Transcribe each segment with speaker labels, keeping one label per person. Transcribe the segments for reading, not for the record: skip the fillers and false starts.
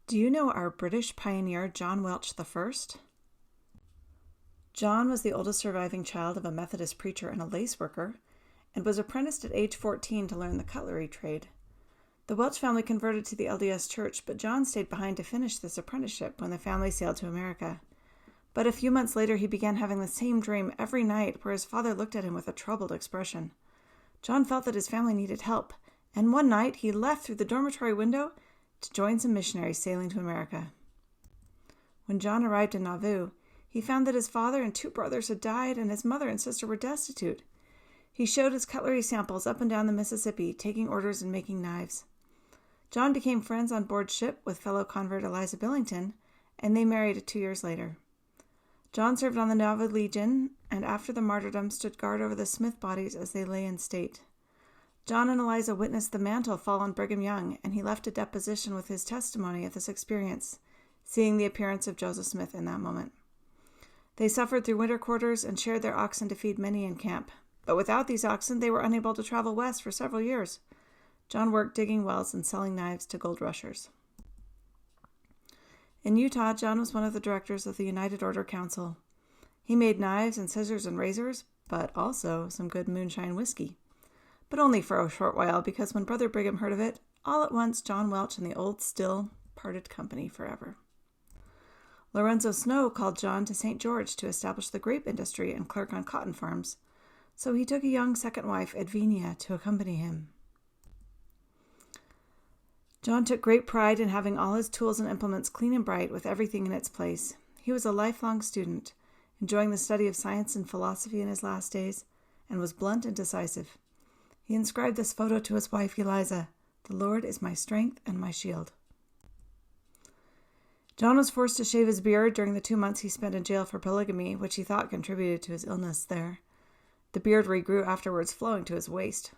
Speaker 1: Do you know our British pioneer John Welch the First? John was the oldest surviving child of a Methodist preacher and a lace worker, and was apprenticed at age 14 to learn the cutlery trade. The Welch family converted to the LDS Church, but John stayed behind to finish this apprenticeship when the family sailed to America. But a few months later, he began having the same dream every night, where his father looked at him with a troubled expression. John felt that his family needed help, and one night he left through the dormitory window to join some missionaries sailing to America. When John arrived in KnoWho, he found that his father and 2 brothers had died and his mother and sister were destitute. He showed his cutlery samples up and down the Mississippi, taking orders and making knives. John became friends on board ship with fellow convert Eliza Billington, and they married 2 years later. John served on the Naval Legion, and after the martyrdom stood guard over the Smith bodies as they lay in state. John and Eliza witnessed the mantle fall on Brigham Young, and he left a deposition with his testimony of this experience, seeing the appearance of Joseph Smith in that moment. They suffered through winter quarters and shared their oxen to feed many in camp. But without these oxen, they were unable to travel west for several years. John worked digging wells and selling knives to gold rushers. In Utah, John was one of the directors of the United Order Council. He made knives and scissors and razors, but also some good moonshine whiskey. But only for a short while, because when Brother Brigham heard of it, all at once John Welch and the old still parted company forever. Lorenzo Snow called John to St. George to establish the grape industry and clerk on cotton farms, so he took a young second wife, Edvinia, to accompany him. John took great pride in having all his tools and implements clean and bright with everything in its place. He was a lifelong student, enjoying the study of science and philosophy in his last days, and was blunt and decisive. He inscribed this photo to his wife, Eliza, "The Lord is my strength and my shield." John was forced to shave his beard during the 2 months he spent in jail for polygamy, which he thought contributed to his illness there. The beard regrew afterwards, flowing to his waist.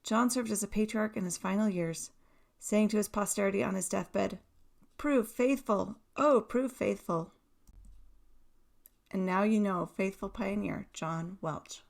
Speaker 1: John served as a patriarch in his final years, saying to his posterity on his deathbed, "Prove faithful, oh, prove faithful." And now you know faithful pioneer John Welch.